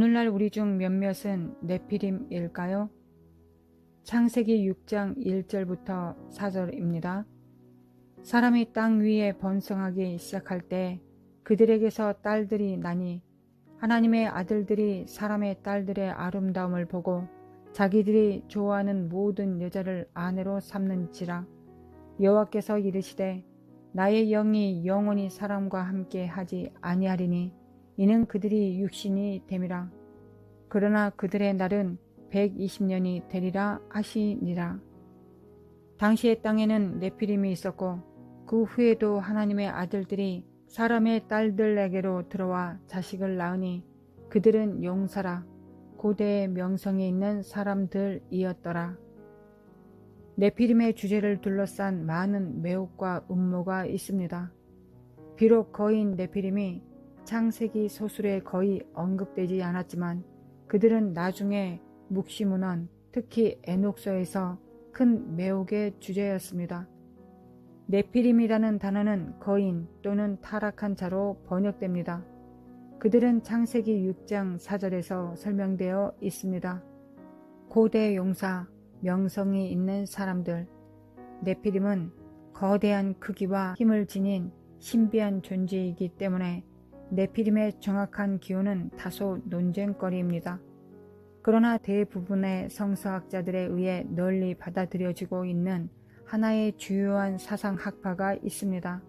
오늘날 우리 중 몇몇은 네피림일까요? 창세기 6장 1절부터 4절입니다. 사람이 땅 위에 번성하기 시작할 때 그들에게서 딸들이 나니 하나님의 아들들이 사람의 딸들의 아름다움을 보고 자기들이 좋아하는 모든 여자를 아내로 삼는지라. 여호와께서 이르시되 나의 영이 영원히 사람과 함께 하지 아니하리니 이는 그들이 육신이 됨이라. 그러나 그들의 날은 120년이 되리라 하시니라. 당시의 땅에는 네피림이 있었고 그 후에도 하나님의 아들들이 사람의 딸들에게로 들어와 자식을 낳으니 그들은 용사라 고대의 명성이 있는 사람들이었더라. 네피림의 주제를 둘러싼 많은 매혹과 음모가 있습니다. 비록 거인 네피림이 창세기 소설에 거의 언급되지 않았지만 그들은 나중에 묵시문헌, 특히 에녹서에서 큰 매혹의 주제였습니다. 네피림이라는 단어는 거인 또는 타락한 자로 번역됩니다. 그들은 창세기 6장 4절에서 설명되어 있습니다. 고대 용사, 명성이 있는 사람들. 네피림은 거대한 크기와 힘을 지닌 신비한 존재이기 때문에 네피림의 정확한 기호는 다소 논쟁거리입니다. 그러나 대부분의 성서학자들에 의해 널리 받아들여지고 있는 하나의 주요한 사상학파가 있습니다.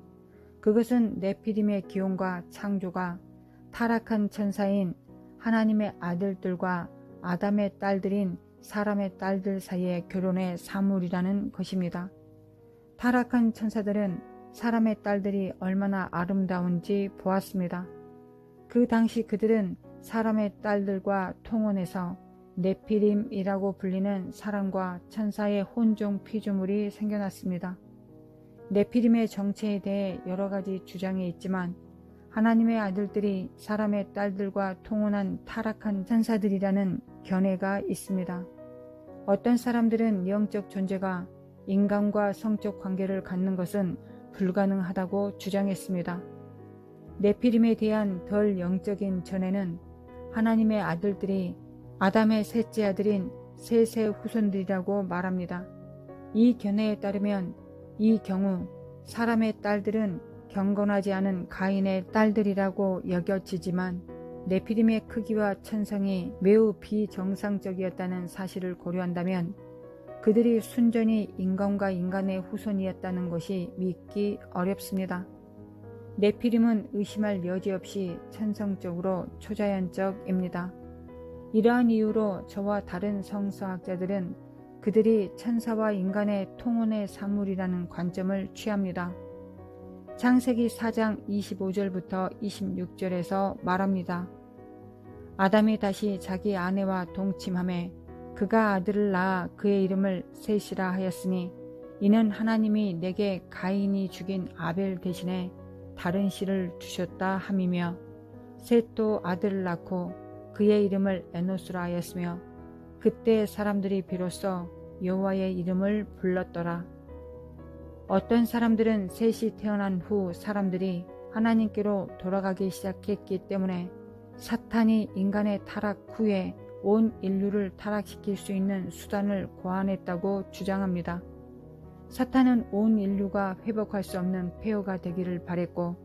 그것은 네피림의 기원과 창조가 타락한 천사인 하나님의 아들들과 아담의 딸들인 사람의 딸들 사이의 결혼의 사물이라는 것입니다. 타락한 천사들은 사람의 딸들이 얼마나 아름다운지 보았습니다. 그 당시 그들은 사람의 딸들과 통혼해서 네피림이라고 불리는 사람과 천사의 혼종 피조물이 생겨났습니다. 네피림의 정체에 대해 여러 가지 주장이 있지만 하나님의 아들들이 사람의 딸들과 통혼한 타락한 천사들이라는 견해가 있습니다. 어떤 사람들은 영적 존재가 인간과 성적 관계를 갖는 것은 불가능하다고 주장했습니다. 네피림에 대한 덜 영적인 전해는 하나님의 아들들이 아담의 셋째 아들인 셋의 후손들이라고 말합니다. 이 견해에 따르면 이 경우 사람의 딸들은 경건하지 않은 가인의 딸들이라고 여겨지지만 네피림의 크기와 천성이 매우 비정상적이었다는 사실을 고려한다면 그들이 순전히 인간과 인간의 후손이었다는 것이 믿기 어렵습니다. 네피림은 의심할 여지 없이 천성적으로 초자연적입니다. 이러한 이유로 저와 다른 성서학자들은 그들이 천사와 인간의 통혼의 사물이라는 관점을 취합니다. 창세기 4장 25절부터 26절에서 말합니다. 아담이 다시 자기 아내와 동침하매 그가 아들을 낳아 그의 이름을 셋이라 하였으니 이는 하나님이 내게 가인이 죽인 아벨 대신에 다른 씨를 주셨다 함이며 셋도 아들을 낳고 그의 이름을 에노스라 하였으며 그때 사람들이 비로소 여호와의 이름을 불렀더라. 어떤 사람들은 셋이 태어난 후 사람들이 하나님께로 돌아가기 시작했기 때문에 사탄이 인간의 타락 후에 온 인류를 타락시킬 수 있는 수단을 고안했다고 주장합니다. 사탄은 온 인류가 회복할 수 없는 폐허가 되기를 바랬고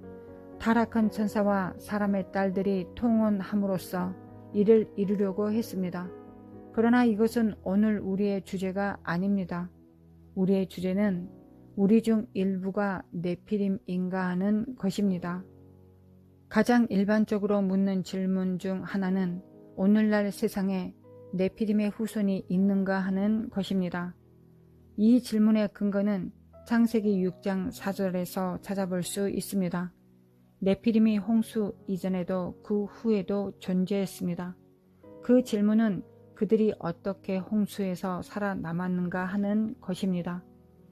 타락한 천사와 사람의 딸들이 통혼함으로써 이를 이루려고 했습니다. 그러나 이것은 오늘 우리의 주제가 아닙니다. 우리의 주제는 우리 중 일부가 네피림인가 하는 것입니다. 가장 일반적으로 묻는 질문 중 하나는 오늘날 세상에 네피림의 후손이 있는가 하는 것입니다. 이 질문의 근거는 창세기 6장 4절에서 찾아볼 수 있습니다. 네피림이 홍수 이전에도 그 후에도 존재했습니다. 그 질문은 그들이 어떻게 홍수에서 살아남았는가 하는 것입니다.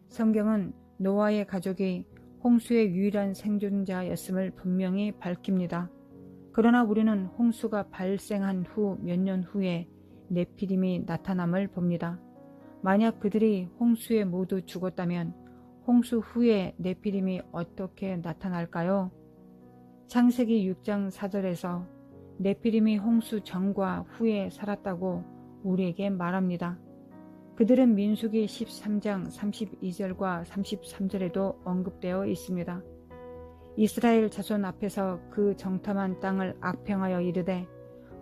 성경은 노아의 가족이 홍수의 유일한 생존자였음을 분명히 밝힙니다. 그러나 우리는 홍수가 발생한 후 몇 년 후에 네피림이 나타남을 봅니다. 만약 그들이 홍수에 모두 죽었다면 홍수 후에 네피림이 어떻게 나타날까요? 창세기 6장 4절에서 네피림이 홍수 전과 후에 살았다고 우리에게 말합니다. 그들은 민수기 13장 32절과 33절에도 언급되어 있습니다. 이스라엘 자손 앞에서 그 정탐한 땅을 악평하여 이르되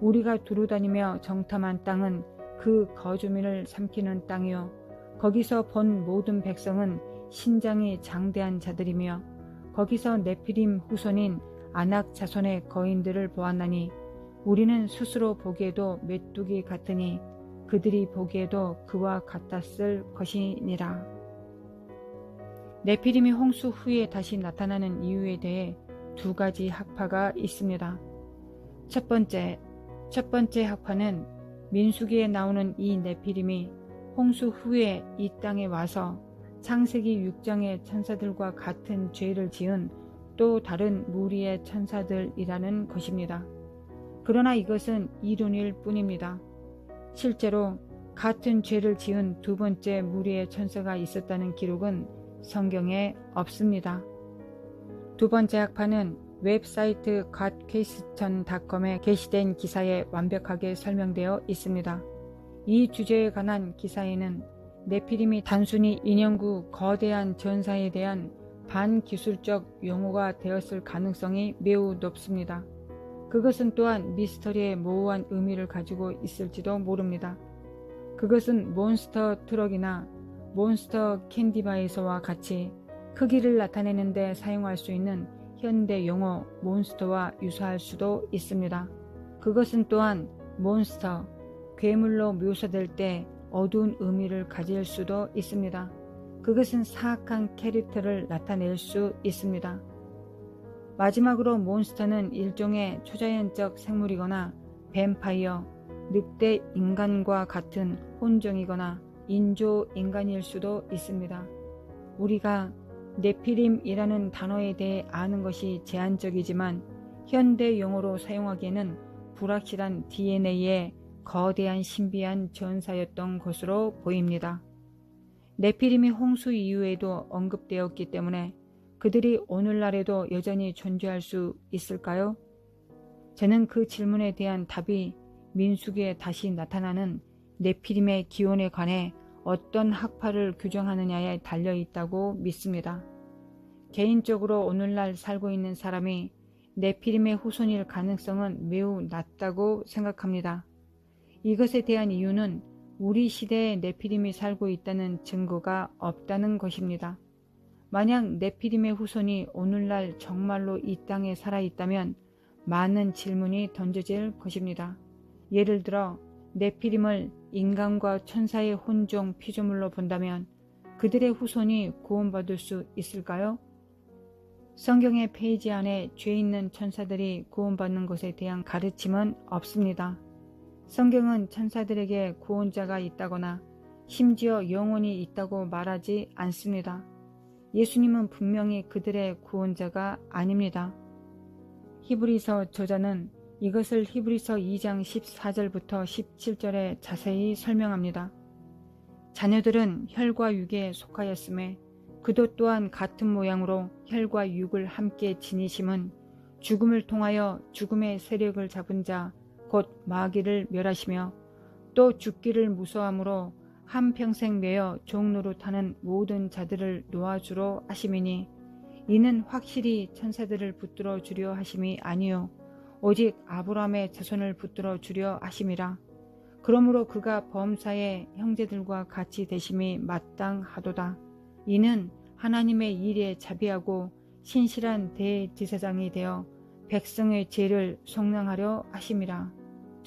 우리가 두루다니며 정탐한 땅은 그 거주민을 삼키는 땅이요 거기서 본 모든 백성은 신장이 장대한 자들이며 거기서 네피림 후손인 아낙 자손의 거인들을 보았나니 우리는 스스로 보기에도 메뚜기 같으니 그들이 보기에도 그와 같았을 것이니라. 네피림이 홍수 후에 다시 나타나는 이유에 대해 두 가지 학파가 있습니다. 첫 번째 학파는 민수기에 나오는 이 네피림이 홍수 후에 이 땅에 와서 창세기 6장의 천사들과 같은 죄를 지은 또 다른 무리의 천사들이라는 것입니다. 그러나 이것은 이론일 뿐입니다. 실제로 같은 죄를 지은 두 번째 무리의 천사가 있었다는 기록은 성경에 없습니다. 두 번째 학파는 웹사이트 godquestion.com에 게시된 기사에 완벽하게 설명되어 있습니다. 이 주제에 관한 기사에는 네피림이 단순히 인형구 거대한 전사에 대한 반기술적 용어가 되었을 가능성이 매우 높습니다. 그것은 또한 미스터리의 모호한 의미를 가지고 있을지도 모릅니다. 그것은 몬스터 트럭이나 몬스터 캔디바에서와 같이 크기를 나타내는 데 사용할 수 있는 현대 용어 몬스터와 유사할 수도 있습니다. 그것은 또한 몬스터, 괴물로 묘사될 때 어두운 의미를 가질 수도 있습니다. 그것은 사악한 캐릭터를 나타낼 수 있습니다. 마지막으로 몬스터는 일종의 초자연적 생물이거나 뱀파이어, 늑대 인간과 같은 혼종이거나 인조인간일 수도 있습니다. 우리가 네피림이라는 단어에 대해 아는 것이 제한적이지만 현대 용어로 사용하기에는 불확실한 DNA의 거대한 신비한 전사였던 것으로 보입니다. 네피림이 홍수 이후에도 언급되었기 때문에 그들이 오늘날에도 여전히 존재할 수 있을까요? 저는 그 질문에 대한 답이 민수기에 다시 나타나는 네피림의 기원에 관해 어떤 학파를 규정하느냐에 달려있다고 믿습니다. 개인적으로 오늘날 살고 있는 사람이 네피림의 후손일 가능성은 매우 낮다고 생각합니다. 이것에 대한 이유는 우리 시대에 네피림이 살고 있다는 증거가 없다는 것입니다. 만약 네피림의 후손이 오늘날 정말로 이 땅에 살아있다면 많은 질문이 던져질 것입니다. 예를 들어 네피림을 인간과 천사의 혼종 피조물로 본다면 그들의 후손이 구원받을 수 있을까요? 성경의 페이지 안에 죄 있는 천사들이 구원받는 것에 대한 가르침은 없습니다. 성경은 천사들에게 구원자가 있다거나 심지어 영혼이 있다고 말하지 않습니다. 예수님은 분명히 그들의 구원자가 아닙니다. 히브리서 저자는 이것을 히브리서 2장 14절부터 17절에 자세히 설명합니다. 자녀들은 혈과 육에 속하였음에 그도 또한 같은 모양으로 혈과 육을 함께 지니심은 죽음을 통하여 죽음의 세력을 잡은 자 곧 마귀를 멸하시며 또 죽기를 무서워함으로 한평생 매여 종노릇하는 모든 자들을 놓아주려 하심이니 이는 확실히 천사들을 붙들어 주려 하심이 아니요 오직 아브라함의 자손을 붙들어 주려 하심이라. 그러므로 그가 범사의 형제들과 같이 되심이 마땅하도다. 이는 하나님의 일에 자비하고 신실한 대제사장이 되어 백성의 죄를 속량하려 하심이라.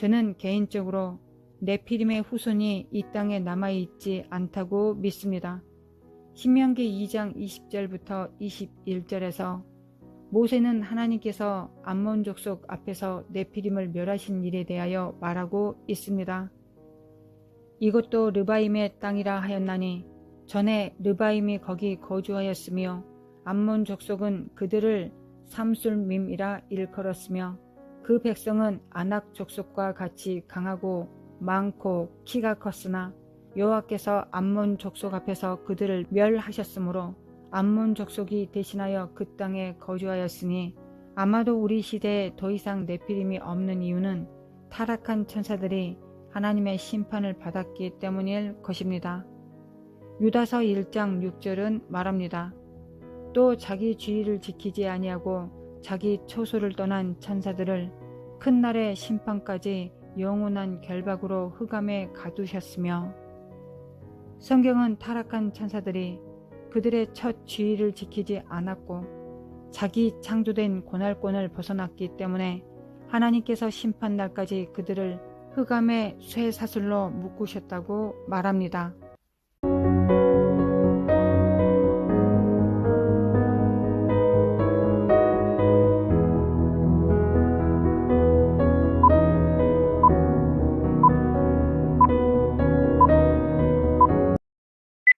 저는 개인적으로 네피림의 후손이 이 땅에 남아있지 않다고 믿습니다. 신명기 2장 20절부터 21절에서 모세는 하나님께서 암몬 족속 앞에서 네피림을 멸하신 일에 대하여 말하고 있습니다. 이것도 르바임의 땅이라 하였나니 전에 르바임이 거기 거주하였으며 암몬 족속은 그들을 삼술밈이라 일컬었으며 그 백성은 아낙 족속과 같이 강하고 많고 키가 컸으나 여호와께서 암몬 족속 앞에서 그들을 멸하셨으므로 암몬 족속이 대신하여 그 땅에 거주하였으니 아마도 우리 시대에 더 이상 네피림이 없는 이유는 타락한 천사들이 하나님의 심판을 받았기 때문일 것입니다. 유다서 1장 6절은 말합니다. 또 자기 주의를 지키지 아니하고 자기 초소를 떠난 천사들을 큰 날의 심판까지 영원한 결박으로 흑암에 가두셨으며, 성경은 타락한 천사들이 그들의 첫 주의를 지키지 않았고 자기 창조된 고날권을 벗어났기 때문에 하나님께서 심판날까지 그들을 흑암의 쇠사슬로 묶으셨다고 말합니다.